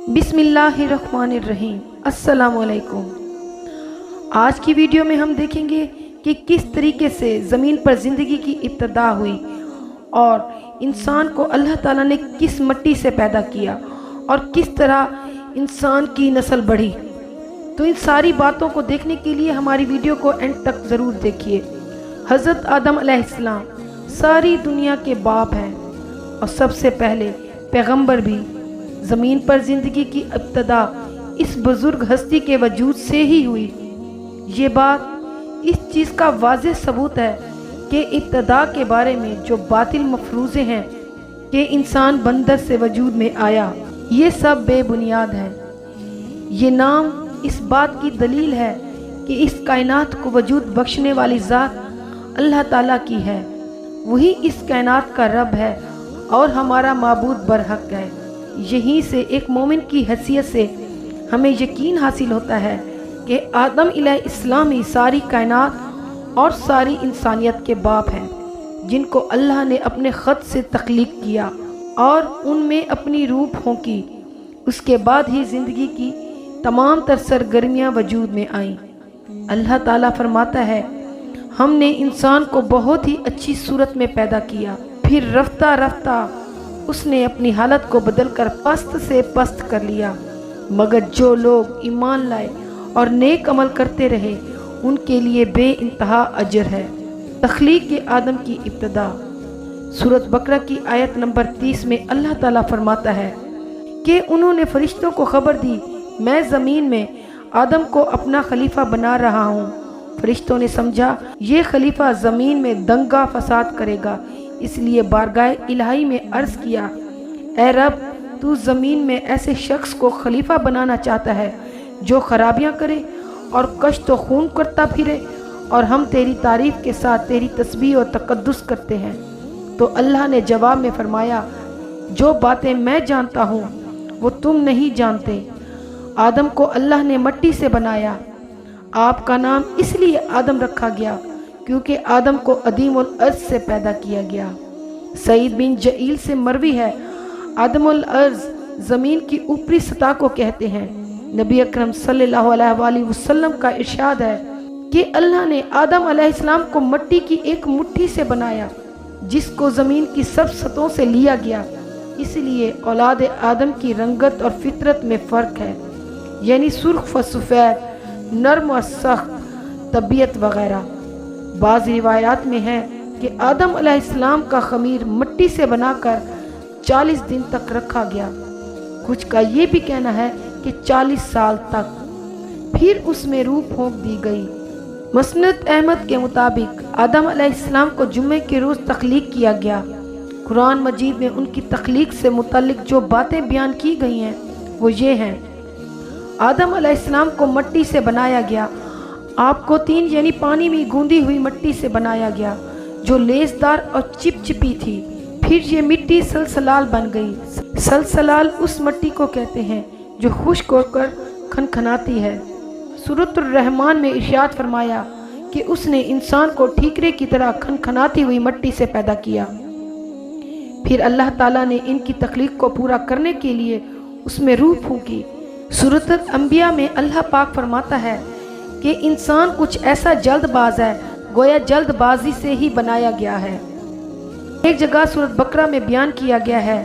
बिस्मिल्लाहिर्रहमानिर्रहीम। अस्सलामु अलैकुम। आज की वीडियो में हम देखेंगे कि किस तरीके से ज़मीन पर ज़िंदगी की इब्तिदा हुई और इंसान को अल्लाह ताला ने किस मिट्टी से पैदा किया और किस तरह इंसान की नस्ल बढ़ी। तो इन सारी बातों को देखने के लिए हमारी वीडियो को एंड तक ज़रूर देखिए। हज़रत आदम अलैहिस्सलाम सारी दुनिया के बाप हैं और सबसे पहले पैगंबर भी। ज़मीन पर ज़िंदगी की इब्तिदा इस बुज़ुर्ग हस्ती के वजूद से ही हुई। ये बात इस चीज़ का वाज़ेह सबूत है कि इब्तिदा के बारे में जो बातिल मफरूज़े हैं कि इंसान बंदर से वजूद में आया, ये सब बेबुनियाद है। ये नाम इस बात की दलील है कि इस कायनात को वजूद बख्शने वाली ज़ात अल्लाह ताला की है। वही इस कायनात का रब है और हमारा माबूद बरहक है। यहीं से एक मोमिन की हैसियत से हमें यकीन हासिल होता है कि आदम अलैहिस्सलाम ही सारी कायनात और सारी इंसानियत के बाप हैं, जिनको अल्लाह ने अपने ख़त से तख्लीक किया और उनमें अपनी रूह फूंकी। उसके बाद ही ज़िंदगी की तमाम तर सरगर्मियाँ वजूद में आईं। अल्लाह ताला फरमाता है, हमने इंसान को बहुत ही अच्छी सूरत में पैदा किया, फिर रफ्ता रफ्ता उसने अपनी हालत को बदलकर पस्त से पस्त कर लिया। मगर जो लोग ईमान लाए और नेक अमल करते रहे, उनके लिए बेइंतहा अजर है। तख्लीक के आदम की इब्तिदा। सूरत बकरा की आयत नंबर 30 में अल्लाह ताला फरमाता है कि उन्होंने फरिश्तों को खबर दी, मैं ज़मीन में आदम को अपना खलीफा बना रहा हूँ। फरिश्तों ने समझा ये खलीफा ज़मीन में दंगा फसाद करेगा, इसलिए बारगाह इलाही में अर्ज़ किया, ए रब, तू ज़मीन में ऐसे शख्स को खलीफा बनाना चाहता है जो खराबियाँ करे और कश्त व खून करता फिरे, और हम तेरी तारीफ़ के साथ तेरी तस्बीह और तक़द्दुस करते हैं। तो अल्लाह ने जवाब में फरमाया, जो बातें मैं जानता हूँ वो तुम नहीं जानते। आदम को अल्लाह ने मिट्टी से बनाया। आपका नाम इसलिए आदम रखा गया क्योंकि आदम को अदीमुल अर्ज़ से पैदा किया गया। सईद बिन जईल से मरवी है, आदमुल अर्ज़ ज़मीन की ऊपरी सतह को कहते हैं। नबी अकरम सल्लल्लाहु अलैहि वसल्लम का इरशाद है कि अल्लाह ने आदम अलैहिस्सलाम को मिट्टी की एक मुट्ठी से बनाया, जिसको ज़मीन की सब सतहों से लिया गया। इसलिए औलाद आदम की रंगत और फितरत में फ़र्क है, यानी सुर्ख व सफ़ेद, नर्म और सख्त तबीयत वगैरह। बाज़ रिवायात में है कि आदम अलैहिस्सलाम का खमीर मिट्टी से बनाकर 40 दिन तक रखा गया। कुछ का ये भी कहना है कि 40 साल तक, फिर उसमें रूह फूंक दी गई। मसनद अहमद के मुताबिक आदम अलैहिस्सलाम को जुम्मे के रोज़ तख्लीक किया गया। कुरान मजीद में उनकी तख्लीक से मुतल्लिक जो बातें बयान की गई हैं वो ये हैं, आदम अलैहिस्सलाम को मिट्टी से बनाया गया। आपको 3 यानी पानी में गूंदी हुई मिट्टी से बनाया गया जो लेसदार और चिपचिपी थी। फिर ये मिट्टी सलसलाल बन गई। सलसलाल उस मिट्टी को कहते हैं जो खुश्क होकर खनखनाती है। सूरत रहमान में इरशाद फरमाया कि उसने इंसान को ठीकरे की तरह खनखनाती हुई मिट्टी से पैदा किया। फिर अल्लाह ताला ने इनकी तख्लीक को पूरा करने के लिए उसमें रूह फूंकी। सूरत अंबिया में अल्लाह पाक फरमाता है कि इंसान कुछ ऐसा जल्दबाज है, गोया जल्दबाजी से ही बनाया गया है। एक जगह सूरत बकरा में बयान किया गया है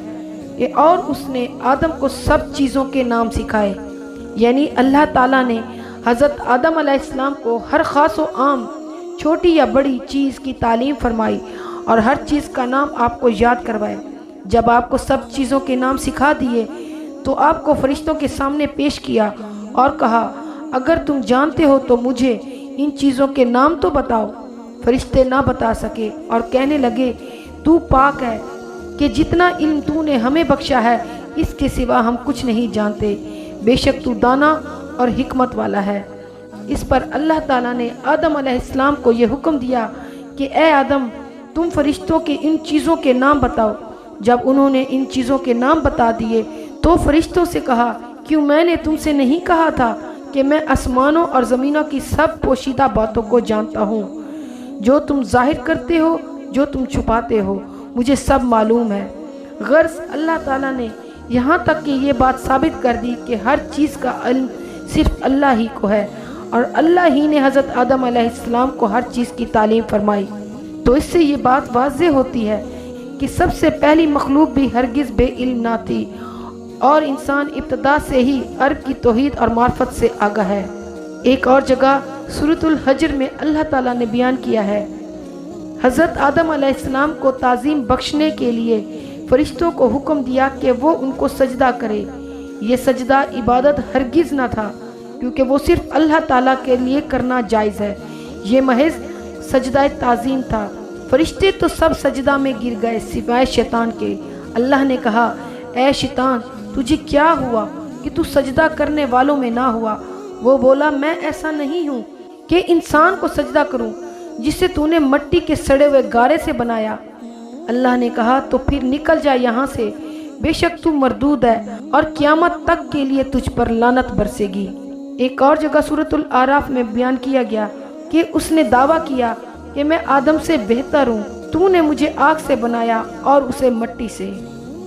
कि और उसने आदम को सब चीज़ों के नाम सिखाए, यानी अल्लाह ताला ने हज़रत आदम अलैहिस्सलाम को हर ख़ास व आम, छोटी या बड़ी चीज़ की तालीम फरमाई और हर चीज़ का नाम आपको याद करवाए। जब आपको सब चीज़ों के नाम सिखा दिए तो आपको फरिश्तों के सामने पेश किया और कहा, अगर तुम जानते हो तो मुझे इन चीज़ों के नाम तो बताओ। फरिश्ते ना बता सके और कहने लगे, तू पाक है कि जितना इल्म तूने हमें बख्शा है इसके सिवा हम कुछ नहीं जानते। बेशक तू दाना और हिकमत वाला है। इस पर अल्लाह ताला ने आदम अलैहिस्सलाम को यह हुक्म दिया कि ए आदम, तुम फरिश्तों के इन चीज़ों के नाम बताओ। जब उन्होंने इन चीज़ों के नाम बता दिए तो फरिश्तों से कहा, क्यों मैंने तुमसे नहीं कहा था कि मैं आसमानों और ज़मीनों की सब पोशीदा बातों को जानता हूँ। जो तुम जाहिर करते हो, जो तुम छुपाते हो, मुझे सब मालूम है। गर्ज़ अल्लाह ताला ने यहाँ तक कि ये बात साबित कर दी कि हर चीज़ का इल्म सिर्फ अल्लाह ही को है और अल्लाह ही ने हज़रत आदम अलैहिस्सलाम को हर चीज़ की तालीम फरमाई। तो इससे ये बात वाज़ेह होती है कि सबसे पहली मखलूक भी हरगिज़ बेइल्म ना थी और इंसान इब्तदा से ही अरब की तौहीद और मार्फत से आगाह है। एक और जगह सूरतुल हज्र में अल्लाह ताला ने बयान किया है, हज़रत आदम अलैहिस्सलाम को ताज़ीम बख्शने के लिए फरिश्तों को हुक्म दिया कि वो उनको सजदा करे। ये सजदा इबादत हरगिज़ ना था, क्योंकि वो सिर्फ अल्लाह ताला के लिए करना जायज़ है। ये महज सजदा ताज़ीम था। फरिश्ते तो सब सजदा में गिर गए सिवाय शैतान के। अल्लाह ने कहा, ऐ शैतान, तुझे क्या हुआ कि तू सजदा करने वालों में ना हुआ? वो बोला, मैं ऐसा नहीं हूँ कि इंसान को सजदा करूँ जिसे तूने मिट्टी के सड़े हुए गारे से बनाया। अल्लाह ने कहा, तो फिर निकल जा यहाँ से, बेशक तू मरदूद है और क़यामत तक के लिए तुझ पर लानत बरसेगी। एक और जगह सूरतुल आराफ में बयान किया गया कि उसने दावा किया कि मैं आदम से बेहतर हूँ, तूने मुझे आग से बनाया और उसे मिट्टी से।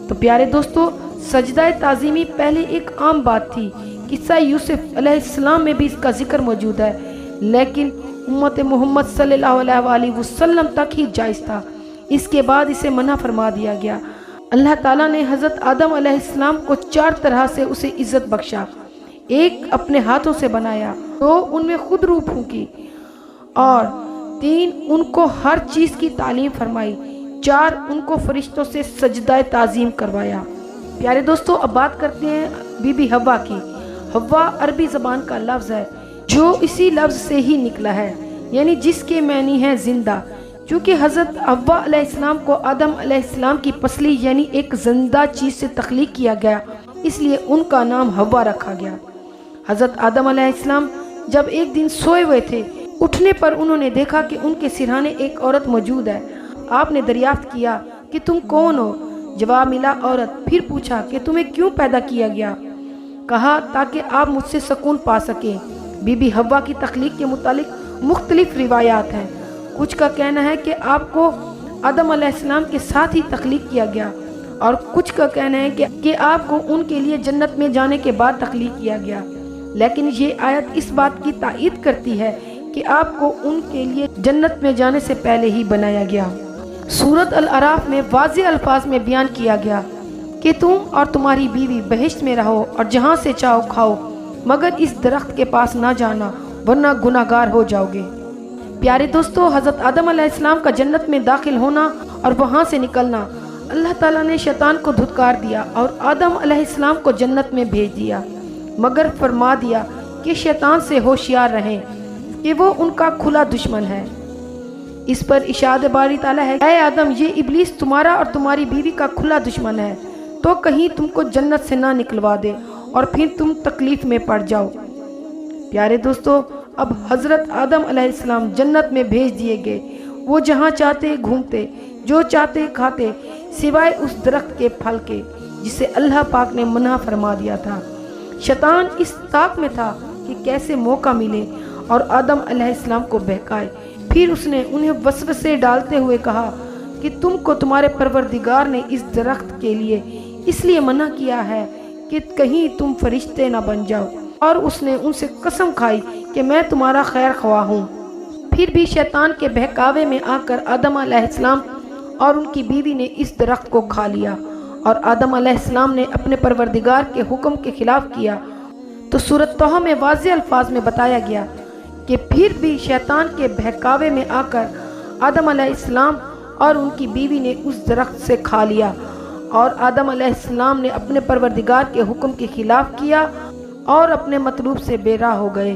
तो प्यारे दोस्तों, सजदा ताज़ीमी पहले एक आम बात थी। किस्सा यूसुफ अलैहिस्सलाम में भी इसका जिक्र मौजूद है, लेकिन उम्मत मोहम्मद सल्लल्लाहु अलैहि वसल्लम तक ही जायज़ था। इसके बाद इसे मना फरमा दिया गया। अल्लाह ताला ने हज़रत आदम अलैहिस्सलाम को 4 तरह से उसे इज़्ज़त बख्शा। एक, अपने हाथों से बनाया। 2, उनमें खुद रूह फूंकी। और 3, उनको हर चीज़ की तालीम फरमाई। 4, उनको फरिश्तों से सजदा ताज़ीम करवाया। प्यारे दोस्तों, अब बात करते हैं बीबी हव्वा की। हव्वा अरबी ज़बान का लफ्ज़ है जो इसी लफ्ज़ से ही निकला है, यानी जिसके मानी है जिंदा। चूँकि हज़रत हव्वा अलैहिस्सलाम को आदम अलैहिस्सलाम की पसली यानी एक जिंदा चीज़ से तख्लीक किया गया, इसलिए उनका नाम हव्वा रखा गया। हज़रत आदम अलैहिस्सलाम जब एक दिन सोए हुए थे, उठने पर उन्होंने देखा कि उनके सिरहाने एक औरत मौजूद है। आपने दरियाफ्त किया कि तुम कौन हो? जवाब मिला, औरत। फिर पूछा कि तुम्हें क्यों पैदा किया गया? कहा, ताकि आप मुझसे सुकून पा सकें। बीबी हव्वा की तख्लीक के मुतालिक मुख्तलिफ रिवायात हैं। कुछ का कहना है कि आपको आदम अलैहिस्सलाम के साथ ही तख्लीक किया गया और कुछ का कहना है कि आपको उनके लिए जन्नत में जाने के बाद तख्लीक किया गया। लेकिन ये आयत इस बात की तायीद करती है कि आपको उनके लिए जन्नत में जाने से पहले ही बनाया गया। सूरत अल अराफ में वाज़ेह अल्फाज में बयान किया गया कि तुम और तुम्हारी बीवी बहिश्त में रहो और जहाँ से चाहो खाओ, मगर इस दरख्त के पास ना जाना, वरना गुनाहगार हो जाओगे। प्यारे दोस्तों, हज़रत आदम अलैहिस्सलाम का जन्नत में दाखिल होना और वहाँ से निकलना, अल्लाह ताला ने शैतान को धुतकार दिया और आदम अलैहिस्सलाम को जन्नत में भेज दिया, मगर फरमा दिया कि शैतान से होशियार रहें कि वो उनका खुला दुश्मन है। इस पर इरशाद बारी ताला है, ऐ आदम, ये इब्लीस तुम्हारा और तुम्हारी बीवी का खुला दुश्मन है, तो कहीं तुमको जन्नत से ना निकलवा दे और फिर तुम तकलीफ में पड़ जाओ। प्यारे दोस्तों, अब हज़रत आदम अलैहिस्सलाम जन्नत में भेज दिए गए। वो जहाँ चाहते घूमते, जो चाहते खाते, सिवाय उस दरख्त के फल के जिसे अल्लाह पाक ने मना फरमा दिया था। शैतान इस ताक में था कि कैसे मौका मिले और आदम अलैहिस्सलाम को बहकाए। फिर उसने उन्हें वसवसे डालते हुए कहा कि तुमको तुम्हारे परवरदिगार ने इस दरख्त के लिए इसलिए मना किया है कि कहीं तुम फरिश्ते ना बन जाओ, और उसने उनसे कसम खाई कि मैं तुम्हारा खैर ख्वाह हूँ। फिर भी शैतान के बहकावे में आकर आदम अलैहिस्सलाम और उनकी बीवी ने इस दरख्त को खा लिया और आदम अलैहिस्सलाम ने अपने परवरदिगार के हुक्म के खिलाफ किया। तो सूरत तोहा में वाज़ेह अल्फाज में बताया गया कि फिर भी शैतान के बहकावे में आकर आदम अलैहिस्सलाम और उनकी बीवी ने उस दरख्त से खा लिया और आदम अलैहिस्सलाम ने अपने परवरदिगार के हुक्म के खिलाफ किया और अपने मतलूब से बेराह हो गए।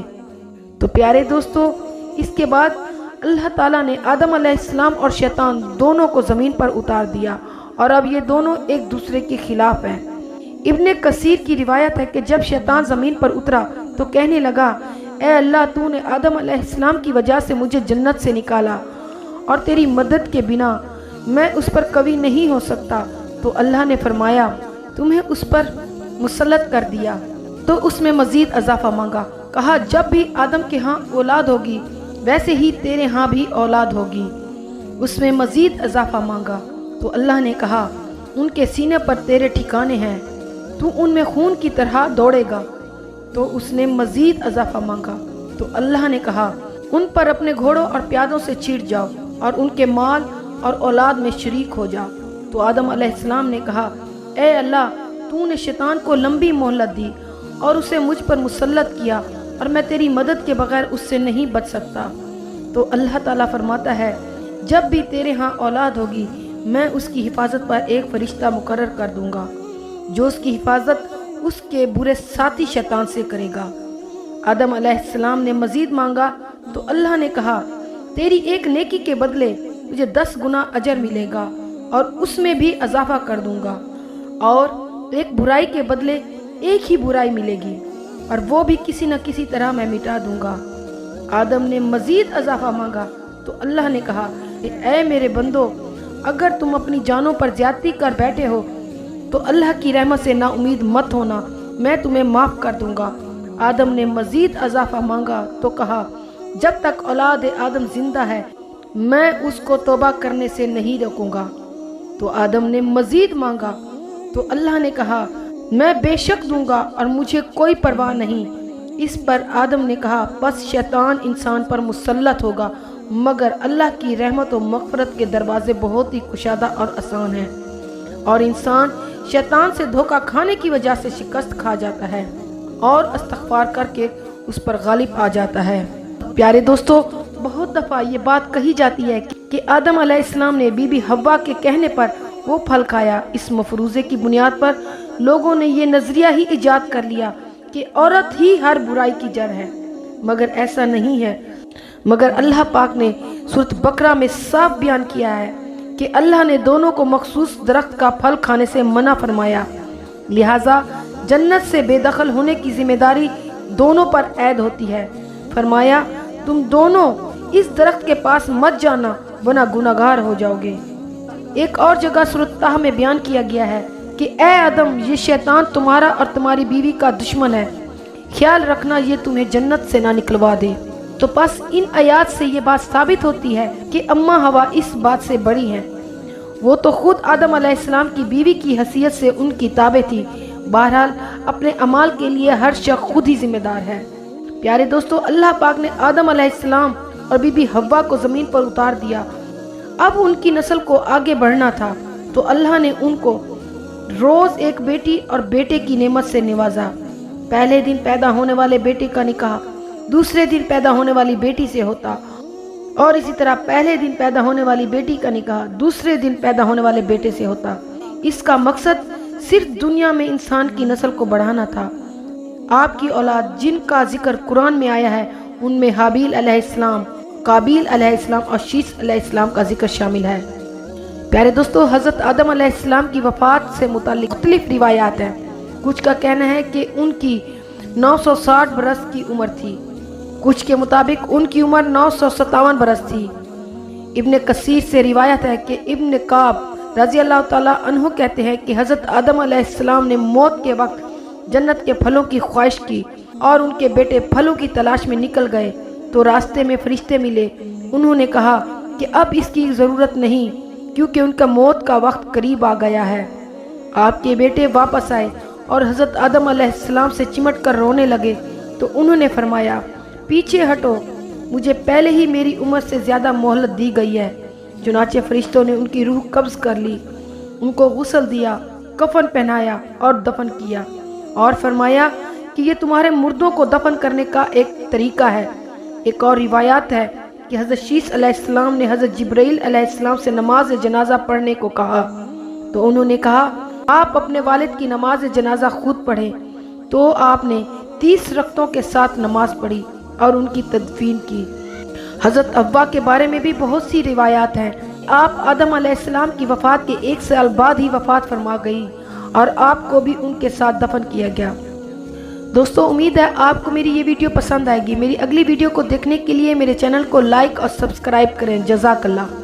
तो प्यारे दोस्तों, इसके बाद अल्लाह ताला ने आदम अलैहिस्सलाम और शैतान दोनों को ज़मीन पर उतार दिया और अब ये दोनों एक दूसरे के खिलाफ हैं। इब्ने कसीर की रिवायत है कि जब शैतान ज़मीन पर उतरा तो कहने लगा, ए अल्लाह, तूने आदम अलैहिस्सलाम की वजह से मुझे जन्नत से निकाला और तेरी मदद के बिना मैं उस पर कभी नहीं हो सकता। तो अल्लाह ने फरमाया, तुम्हें उस पर मुसल्लत कर दिया। तो उसमें मज़ीद इजाफा मांगा। कहा, जब भी आदम के यहाँ औलाद होगी वैसे ही तेरे यहाँ भी औलाद होगी। उसमें मज़ीद इजाफा मांगा। तो अल्लाह ने कहा, उनके सीने पर तेरे ठिकाने हैं, تو ان میں خون کی طرح دوڑے گا۔ تو اس نے مزید اضافہ مانگا تو اللہ نے کہا ان پر اپنے گھوڑوں اور پیادوں سے چیٹ جاؤ اور ان کے مال اور اولاد میں شریک ہو جاؤ۔ تو آدم علیہ السلام نے کہا اے اللہ، تو نے شیطان کو لمبی مہلت دی اور اسے مجھ پر مسلط کیا اور میں تیری مدد کے بغیر اس سے نہیں بچ سکتا۔ تو اللہ تعالیٰ فرماتا ہے جب بھی تیرے ہاں اولاد ہوگی میں اس کی حفاظت پر ایک فرشتہ مقرر کر دوں گا جو اس کی حفاظت اس کے برے ساتھی شیطان سے کرے گا۔ آدم علیہ السلام نے مزید مانگا تو اللہ نے کہا تیری ایک نیکی کے بدلے تجھے 10 گنا اجر ملے گا اور اس میں بھی اضافہ کر دوں گا، اور ایک برائی کے بدلے ایک ہی برائی ملے گی اور وہ بھی کسی نہ کسی طرح میں مٹا دوں گا۔ آدم نے مزید اضافہ مانگا تو اللہ نے کہا اے میرے بندو، اگر تم اپنی جانوں پر زیادتی کر بیٹھے ہو تو اللہ کی رحمت سے نا امید مت ہونا، میں تمہیں معاف کر دوں گا۔ آدم نے مزید اضافہ مانگا تو کہا جب تک اولاد آدم زندہ ہے میں اس کو توبہ کرنے سے نہیں روکوں گا۔ تو آدم نے مزید مانگا تو اللہ نے کہا میں بے شک دوں گا اور مجھے کوئی پرواہ نہیں۔ اس پر آدم نے کہا بس شیطان انسان پر مسلط ہوگا، مگر اللہ کی رحمت و مغفرت کے دروازے بہت ہی کشادہ اور آسان ہیں، اور انسان شیطان سے دھوکہ کھانے کی وجہ سے شکست کھا جاتا ہے اور استغفار کر کے اس پر غالب آ جاتا ہے۔ پیارے دوستو، بہت دفعہ یہ بات کہی جاتی ہے کہ آدم علیہ السلام نے بی بی حوا کے کہنے پر وہ پھل کھایا۔ اس مفروضے کی بنیاد پر لوگوں نے یہ نظریہ ہی ایجاد کر لیا کہ عورت ہی ہر برائی کی جڑ ہے، مگر ایسا نہیں ہے۔ مگر اللہ پاک نے سورۃ بقرہ میں صاف بیان کیا ہے کہ اللہ نے دونوں کو مخصوص درخت کا پھل کھانے سے منع فرمایا، لہٰذا جنت سے بے دخل ہونے کی ذمہ داری دونوں پر عائد ہوتی ہے۔ فرمایا تم دونوں اس درخت کے پاس مت جانا ورنہ گناہگار ہو جاؤ گے۔ ایک اور جگہ سورۃ طہ میں بیان کیا گیا ہے کہ اے آدم، یہ شیطان تمہارا اور تمہاری بیوی کا دشمن ہے، خیال رکھنا یہ تمہیں جنت سے نہ نکلوا دے۔ تو پس ان آیات سے یہ بات ثابت ہوتی ہے کہ اماں حوا اس بات سے بڑی ہیں، وہ تو خود آدم علیہ السلام کی بیوی کی حیثیت سے ان کی تابع تھی۔ بہرحال اپنے اعمال کے لیے ہر شخص خود ہی ذمہ دار ہے۔ پیارے دوستو، اللہ پاک نے آدم علیہ السلام اور بی بی حوا کو زمین پر اتار دیا۔ اب ان کی نسل کو آگے بڑھنا تھا، تو اللہ نے ان کو روز ایک بیٹی اور بیٹے کی نعمت سے نوازا۔ پہلے دن پیدا ہونے والے بیٹے کا نکاح دوسرے دن پیدا ہونے والی بیٹی سے ہوتا، اور اسی طرح پہلے دن پیدا ہونے والی بیٹی کا نکاح دوسرے دن پیدا ہونے والے بیٹے سے ہوتا۔ اس کا مقصد صرف دنیا میں انسان کی نسل کو بڑھانا تھا۔ آپ کی اولاد جن کا ذکر قرآن میں آیا ہے ان میں حابیل علیہ السلام، قابیل علیہ السلام اور شیث علیہ السلام کا ذکر شامل ہے۔ پیارے دوستو، حضرت آدم علیہ السلام کی وفات سے متعلق مختلف روایات ہیں۔ کچھ کا کہنا ہے کہ ان کی 960 برس کی عمر تھی، کچھ کے مطابق ان کی عمر 957 برس تھی۔ ابن کثیر سے روایت ہے کہ ابن کعب رضی اللہ تعالیٰ عنہ کہتے ہیں کہ حضرت آدم علیہ السلام نے موت کے وقت جنت کے پھلوں کی خواہش کی اور ان کے بیٹے پھلوں کی تلاش میں نکل گئے، تو راستے میں فرشتے ملے۔ انہوں نے کہا کہ اب اس کی ضرورت نہیں کیونکہ ان کا موت کا وقت قریب آ گیا ہے۔ آپ کے بیٹے واپس آئے اور حضرت آدم علیہ السلام سے چمٹ کر رونے لگے، تو انہوں نے فرمایا پیچھے ہٹو، مجھے پہلے ہی میری عمر سے زیادہ مہلت دی گئی ہے۔ چنانچہ فرشتوں نے ان کی روح قبض کر لی، ان کو غسل دیا، کفن پہنایا اور دفن کیا، اور فرمایا کہ یہ تمہارے مردوں کو دفن کرنے کا ایک طریقہ ہے۔ ایک اور روایات ہے کہ حضرت شیث علیہ السلام نے حضرت جبرائیل علیہ السلام سے نماز جنازہ پڑھنے کو کہا، تو انہوں نے کہا آپ اپنے والد کی نماز جنازہ خود پڑھیں۔ تو آپ نے 30 رکعتوں کے ساتھ نماز پڑھی اور ان کی تدفین کی۔ حضرت حوا کے بارے میں بھی بہت سی روایات ہیں۔ آپ آدم علیہ السلام کی وفات کے 1 سال بعد ہی وفات فرما گئی اور آپ کو بھی ان کے ساتھ دفن کیا گیا۔ دوستو، امید ہے آپ کو میری یہ ویڈیو پسند آئے گی۔ میری اگلی ویڈیو کو دیکھنے کے لیے میرے چینل کو لائک اور سبسکرائب کریں۔ جزاک اللہ۔